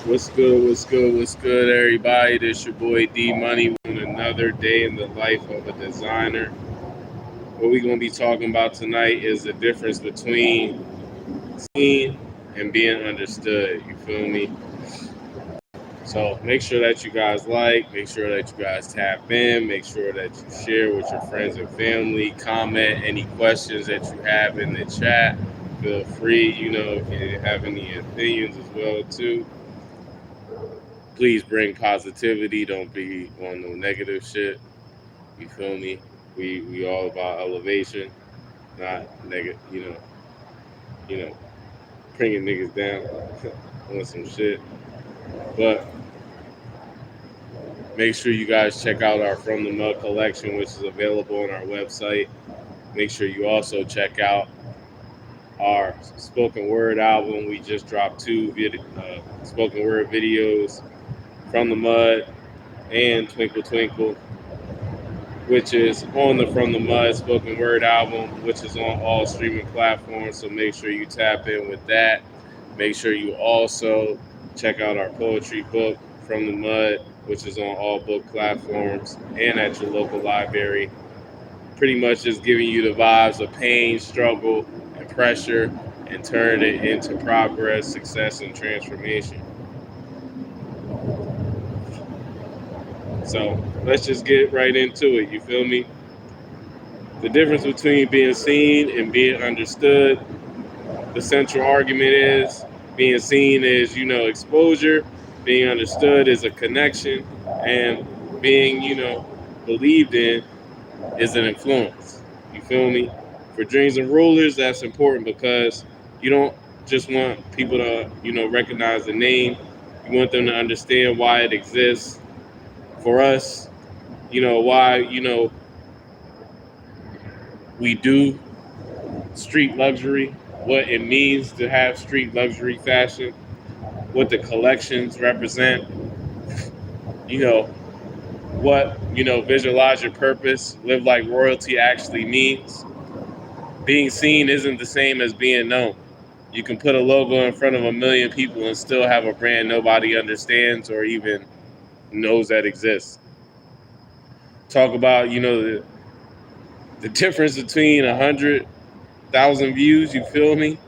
What's good? What's good? What's good, everybody? This your boy D Money on another day in the life of a designer. What we're gonna be talking about tonight is the difference between seen and being understood. You feel me? So make sure that you guys make sure that you guys tap in, make sure that you share with your friends and family, comment any questions that you have in the chat. Feel free, if you have any opinions as well too. Please bring positivity. Don't be on no negative shit. You feel me? We all about elevation, not negative. You know, bringing niggas down on some shit. But make sure you guys check out our From the Mud collection, which is available on our website. Make sure you also check out our spoken word album. We just dropped two spoken word videos, From the Mud and Twinkle Twinkle, which is on the From the Mud spoken word album, which is on all streaming platforms. So make sure you tap in with that. Make sure you also check out our poetry book, From the Mud, which is on all book platforms and at your local library. Pretty much just giving you the vibes of pain, struggle, and pressure, and turn it into progress, success, and transformation. So let's just get right into it. You feel me? The difference between being seen and being understood. The central argument is being seen is, exposure. Being understood is a connection. And being, believed in is an influence. You feel me? For dreams and rulers, that's important because you don't just want people to, recognize the name. You want them to understand why it exists. For us, why, we do street luxury, what it means to have street luxury fashion, what the collections represent, visualize your purpose, live like royalty actually means. Being seen isn't the same as being known. You can put a logo in front of a million people and still have a brand nobody understands or even knows that exists. Talk about, the difference between 100,000 views, you feel me?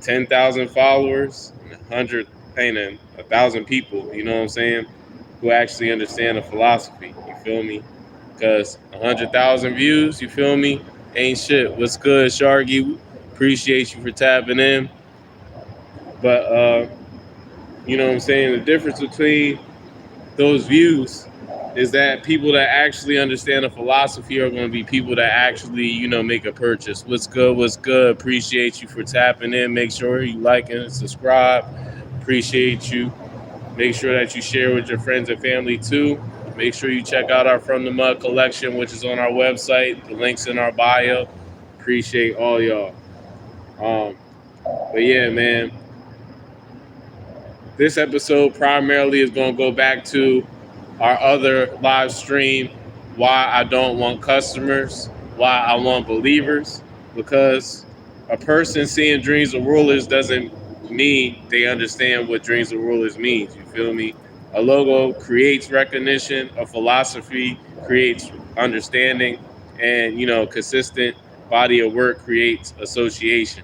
10,000 followers, 1,000 people, you know what I'm saying, who actually understand the philosophy, you feel me? Because 100,000 views, you feel me, ain't shit. What's good, Sharky? Appreciate you for tapping in. But, you know what I'm saying, the difference between those views is that people that actually understand the philosophy are going to be people that actually, make a purchase. What's good? What's good? Appreciate you for tapping in. Make sure you like and subscribe. Appreciate you. Make sure that you share with your friends and family too. Make sure you check out our From the Mud collection, which is on our website. The link's in our bio. Appreciate all y'all. But yeah, man. This episode primarily is going to go back to our other live stream, why I don't want customers, why I want believers, because a person seeing dreams of rulers doesn't mean they understand what dreams of rulers means. You feel me? A logo creates recognition, a philosophy creates understanding, and, consistent body of work creates association.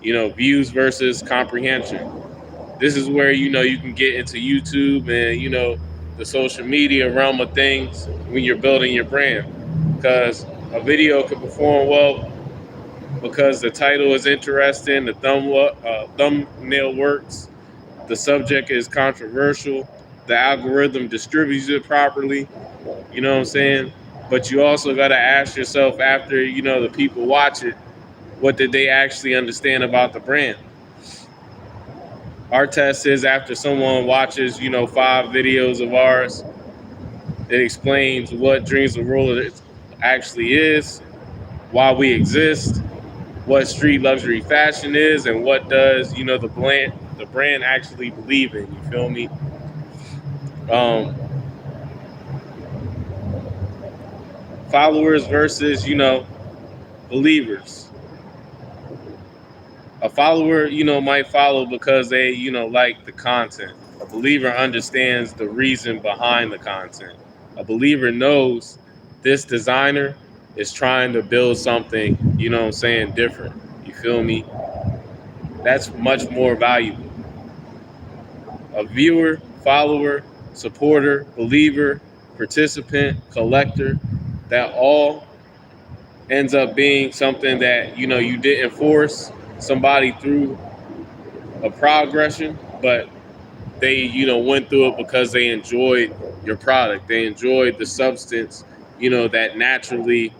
Views versus comprehension. This is where, you can get into YouTube and, the social media realm of things when you're building your brand. Because a video can perform well because the title is interesting, the thumbnail works, the subject is controversial, the algorithm distributes it properly, you know what I'm saying? But you also got to ask yourself after, the people watch it, what did they actually understand about the brand? Our test is after someone watches, 5 videos of ours, it explains what Dreams of Rulers actually is, why we exist, what street luxury fashion is, and what does, the brand actually believe in. You feel me? Followers versus, believers. A follower, might follow because they, like the content. A believer understands the reason behind the content. A believer knows this designer is trying to build something, you know what I'm saying, different. You feel me? That's much more valuable. A viewer, follower, supporter, believer, participant, collector, that all ends up being something that, you know, you didn't force somebody through a progression, but they, you know, went through it because they enjoyed your product. They enjoyed the substance, you know, that naturally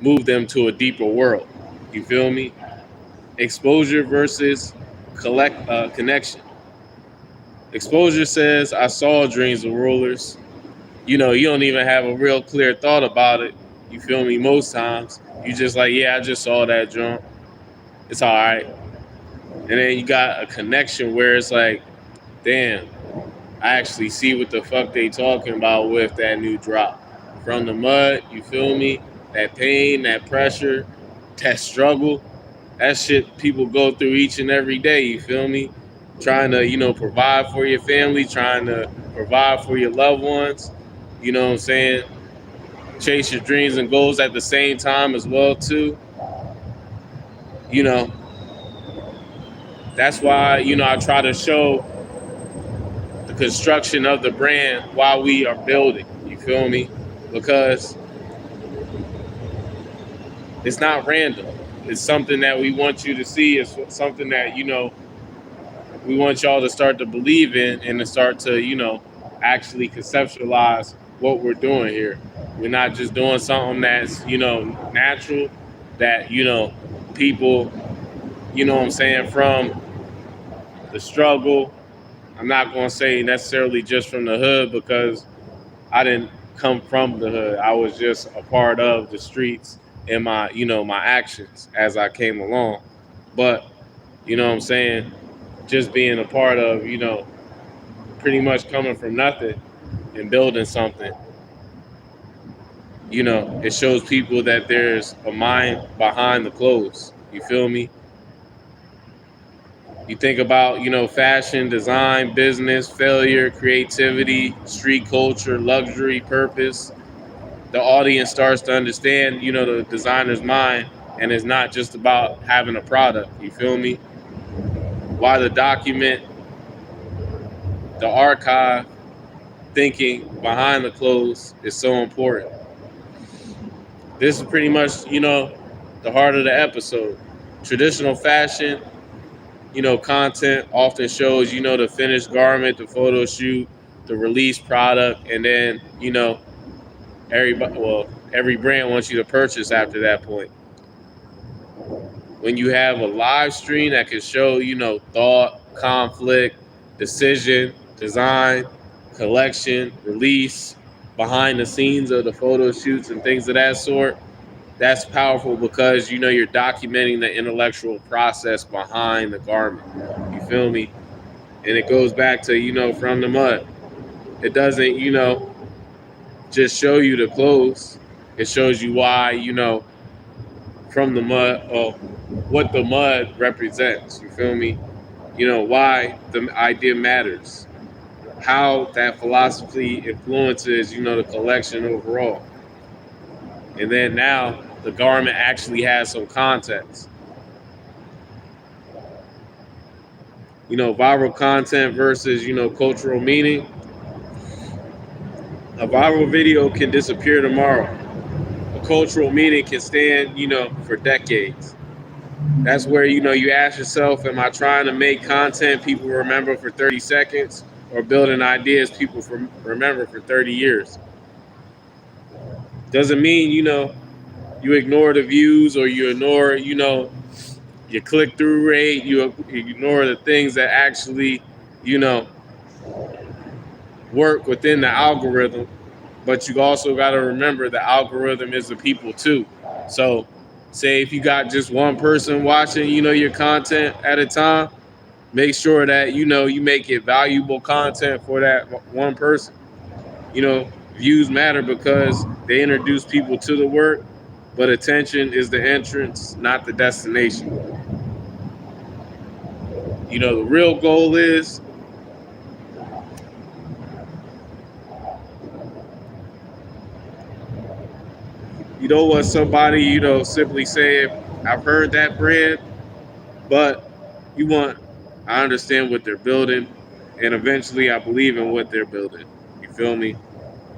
moved them to a deeper world. You feel me? Exposure versus connection. Exposure says, I saw dreams of rulers. You know, you don't even have a real clear thought about it. You feel me? Most times, you just like, yeah, I just saw that jump. It's all right. And then you got a connection where it's like, damn, I actually see what the fuck they talking about with that new drop. From the mud, you feel me? That pain, that pressure, that struggle, that shit people go through each and every day, you feel me? Trying to, you know, provide for your family, trying to provide for your loved ones, you know what I'm saying? Chase your dreams and goals at the same time as well too. You know, that's why, you know, I try to show the construction of the brand while we are building. You feel me? Because it's not random. It's something that we want you to see. It's something that, you know, we want y'all to start to believe in and to start to, you know, actually conceptualize what we're doing here. We're not just doing something that's, you know, natural, that, you know, people, you know what I'm saying, from the struggle. I'm not going to say necessarily just from the hood, because I didn't come from the hood. I was just a part of the streets and my, you know, my actions as I came along. But, you know what I'm saying, just being a part of, you know, pretty much coming from nothing and building something, you know, it shows people that there's a mind behind the clothes. You feel me? You think about, you know, fashion, design, business, failure, creativity, street culture, luxury, purpose. The audience starts to understand, you know, the designer's mind, and it's not just about having a product. You feel me? Why the document, the archive, thinking behind the clothes is so important. This is pretty much, you know, the heart of the episode. Traditional fashion, you know, content often shows, you know, the finished garment, the photo shoot, the released product, and then, you know, every brand wants you to purchase after that point. When you have a live stream that can show, you know, thought, conflict, decision, design, collection, release, behind the scenes of the photo shoots and things of that sort, that's powerful, because, you know, you're documenting the intellectual process behind the garment. You feel me? And it goes back to, you know, from the mud. It doesn't, you know, just show you the clothes. It shows you why, you know, from the mud, or what the mud represents. You feel me? You know, why the idea matters. How that philosophy influences, you know, the collection overall. And then now the garment actually has some context. You know, viral content versus, you know, cultural meaning. A viral video can disappear tomorrow. A cultural meaning can stand, you know, for decades. That's where, you know, you ask yourself, am I trying to make content people remember for 30 seconds, or building ideas people remember for 30 years? Doesn't mean, you know, you ignore the views, or you ignore, you know, your click-through rate, you ignore the things that actually, you know, work within the algorithm. But you also got to remember the algorithm is the people too. So say if you got just one person watching, you know, your content at a time, make sure that, you know, you make it valuable content for that one person. You know, views matter because they introduce people to the work, but attention is the entrance, not the destination. You know, the real goal is You don't want somebody, simply saying, I've heard that brand, but you want, I understand what they're building, and eventually I believe in what they're building. You feel me?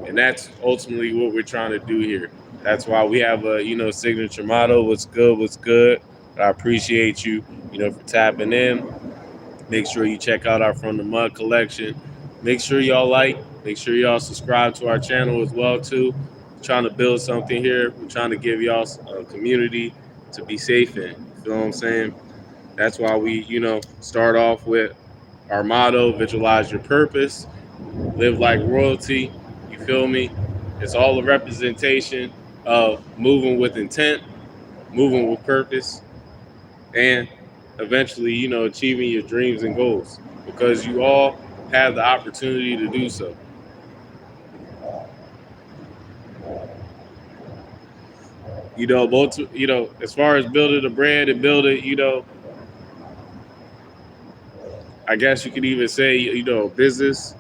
And that's ultimately what we're trying to do here. That's why we have a, signature motto, what's good, what's good. I appreciate you, for tapping in. Make sure you check out our From the Mud collection. Make sure y'all make sure y'all subscribe to our channel as well too. We're trying to build something here. We're trying to give y'all a community to be safe in. You feel what I'm saying? That's why we, start off with our motto, visualize your purpose, live like royalty. You feel me? It's all a representation of moving with intent, moving with purpose, and eventually, achieving your dreams and goals, because you all have the opportunity to do so. Both, as far as building a brand and building, I guess you could even say, a business,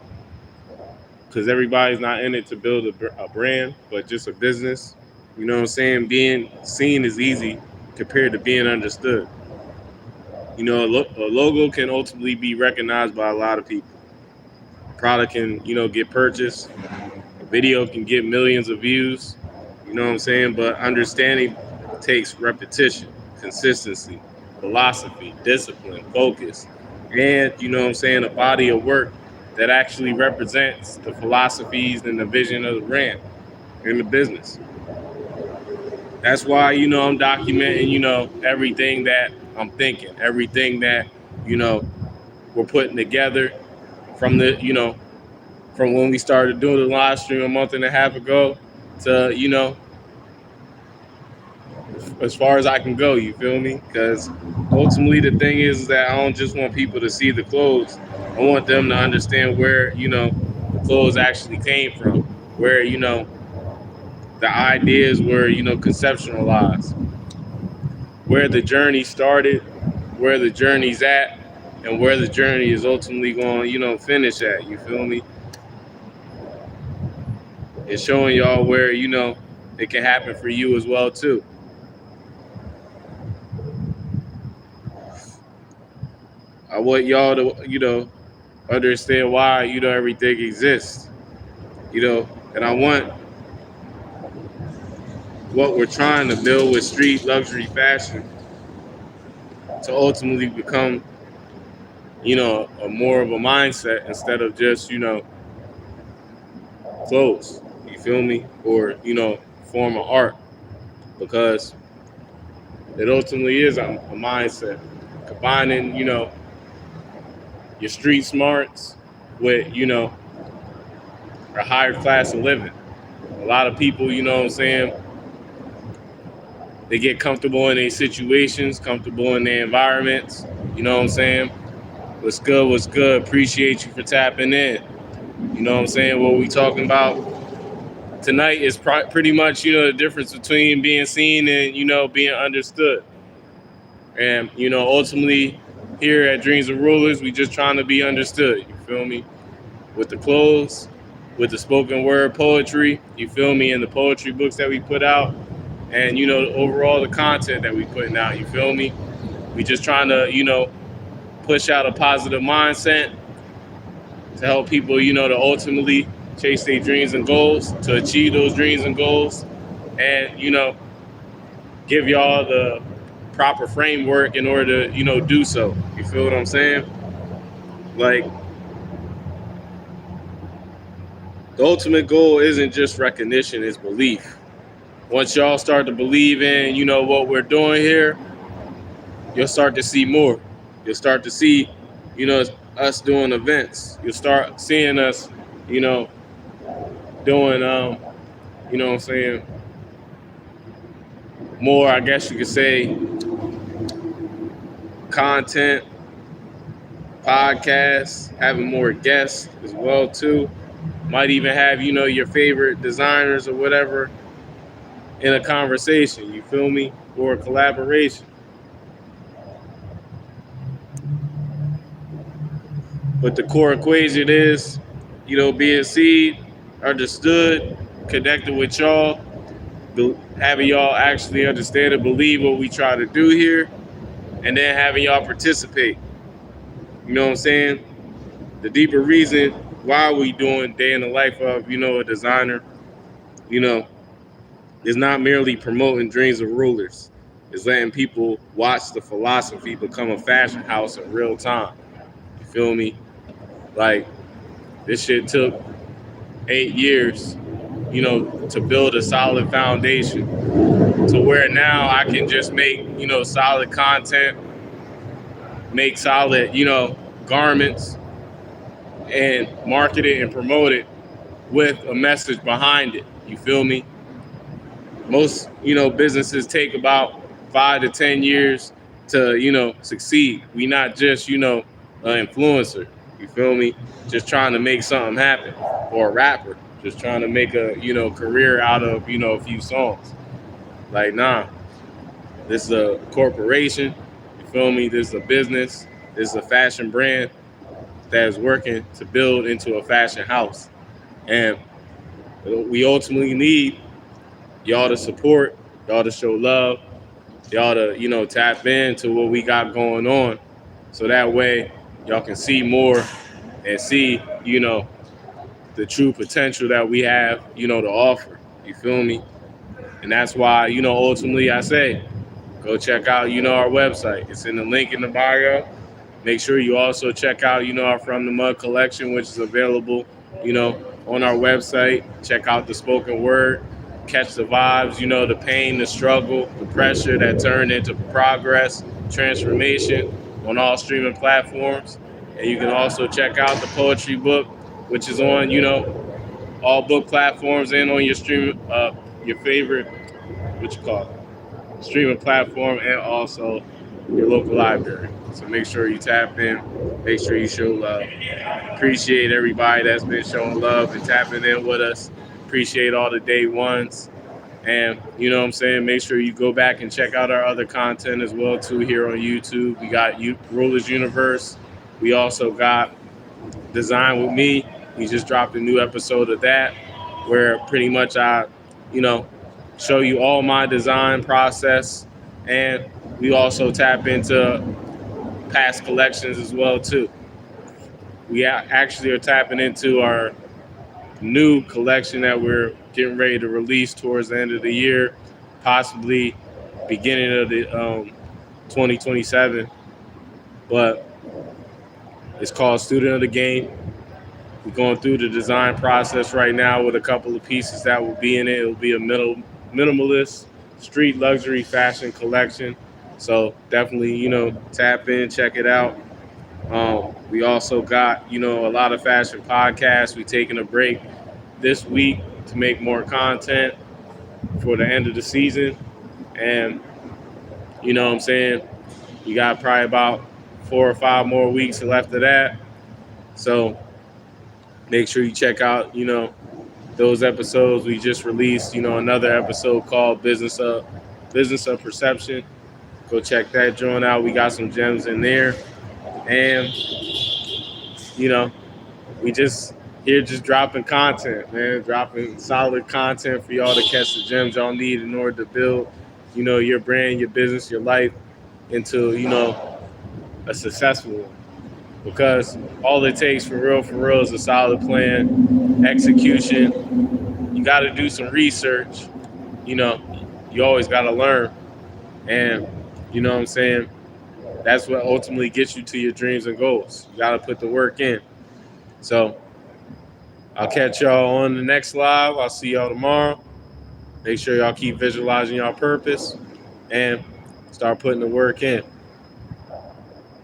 because everybody's not in it to build a brand, but just a business. You know what I'm saying? Being seen is easy compared to being understood. A logo can ultimately be recognized by a lot of people. A product can, get purchased. A video can get millions of views. You know what I'm saying? But understanding takes repetition, consistency, philosophy, discipline, focus, and, a body of work that actually represents the philosophies and the vision of the brand and the business. That's why, I'm documenting, everything that I'm thinking, everything that, we're putting together from from when we started doing the live stream a month and a half ago to, as far as I can go, you feel me? Because ultimately the thing is that I don't just want people to see the clothes. I want them to understand where, the clothes actually came from, where, the ideas were, conceptualized, where the journey started, where the journey's at, and where the journey is ultimately going, finish at. You feel me? And showing y'all where, it can happen for you as well too. I want y'all to, understand why, everything exists. And I want what we're trying to build with street luxury fashion to ultimately become, a more of a mindset instead of just, clothes. You feel me? Or, form of art. Because it ultimately is a mindset. Combining, your street smarts with, a higher class of living. A lot of people, what I'm saying, they get comfortable in their situations, comfortable in their environments. You know what I'm saying? What's good, what's good? Appreciate you for tapping in. You know what I'm saying? What we talking about tonight is pretty much, the difference between being seen and, being understood. And, ultimately here at Dreams of Rulers, we just trying to be understood. You feel me? With the clothes, with the spoken word poetry, you feel me? And the poetry books that we put out, and, overall the content that we putting out, you feel me? We just trying to, push out a positive mindset to help people, to ultimately chase their dreams and goals, to achieve those dreams and goals, and, give y'all the proper framework in order to, do so. You feel what I'm saying? Like, the ultimate goal isn't just recognition, it's belief. Once y'all start to believe in, what we're doing here, you'll start to see more. You'll start to see, us doing events. You'll start seeing us, doing, what I'm saying, more, I guess you could say, content, podcasts, having more guests as well too. Might even have, your favorite designers or whatever in a conversation, you feel me? Or a collaboration. But the core equation is, being seen, understood, connected with y'all, having y'all actually understand and believe what we try to do here, and then having y'all participate. You know what I'm saying? The deeper reason why we doing day in the life of, a designer, you know, is not merely promoting dreams of rulers. It's letting people watch the philosophy become a fashion house in real time. You feel me? Like, this shit took 8 years, to build a solid foundation to where now I can just make, solid content, make solid, garments, and market it and promote it with a message behind it. You feel me? Most, businesses take about 5 to 10 years to, succeed. We not just, an influencer. You feel me? Just trying to make something happen, or a rapper just trying to make a, career out of, a few songs. Like, nah, this is a corporation. You feel me? This is a business. This is a fashion brand that is working to build into a fashion house. And we ultimately need y'all to support, y'all to show love, y'all to, tap into what we got going on. So that way y'all can see more and see, the true potential that we have, to offer. You feel me? And that's why, ultimately I say, go check out, our website. It's in the link in the bio. Make sure you also check out, our From the Mud collection, which is available, on our website. Check out the spoken word, catch the vibes, the pain, the struggle, the pressure that turned into progress, transformation on all streaming platforms. And you can also check out the poetry book, which is on, all book platforms and on your favorite, streaming platform, and also your local library. So make sure you tap in, make sure you show love. Appreciate everybody that's been showing love and tapping in with us. Appreciate all the day ones. And you know what I'm saying? Make sure you go back and check out our other content as well too here on YouTube. We got Rulers Universe. We also got Design with Me. We just dropped a new episode of that where pretty much I, show you all my design process, and we also tap into past collections as well too. We actually are tapping into our new collection that we're getting ready to release towards the end of the year, possibly beginning of the 2027. But it's called Student of the Game. We're going through the design process right now with a couple of pieces that will be in it. It'll be a minimalist street luxury fashion collection. So definitely, tap in, check it out. We also got, a lot of fashion podcasts. We're taking a break this week to make more content for the end of the season. And, you know what I'm saying? We got probably about 4 or 5 more weeks left of that. So make sure you check out, those episodes. We just released, another episode called Business of Perception. Go check that joint out. We got some gems in there. And, we just here just dropping content, man. Dropping solid content for y'all to catch the gems y'all need in order to build, your brand, your business, your life into, a successful one. Because all it takes for real is a solid plan, execution. You got to do some research. You always got to learn. And, you know what I'm saying? That's what ultimately gets you to your dreams and goals. You got to put the work in. So I'll catch y'all on the next live. I'll see y'all tomorrow. Make sure y'all keep visualizing y'all purpose and start putting the work in.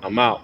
I'm out.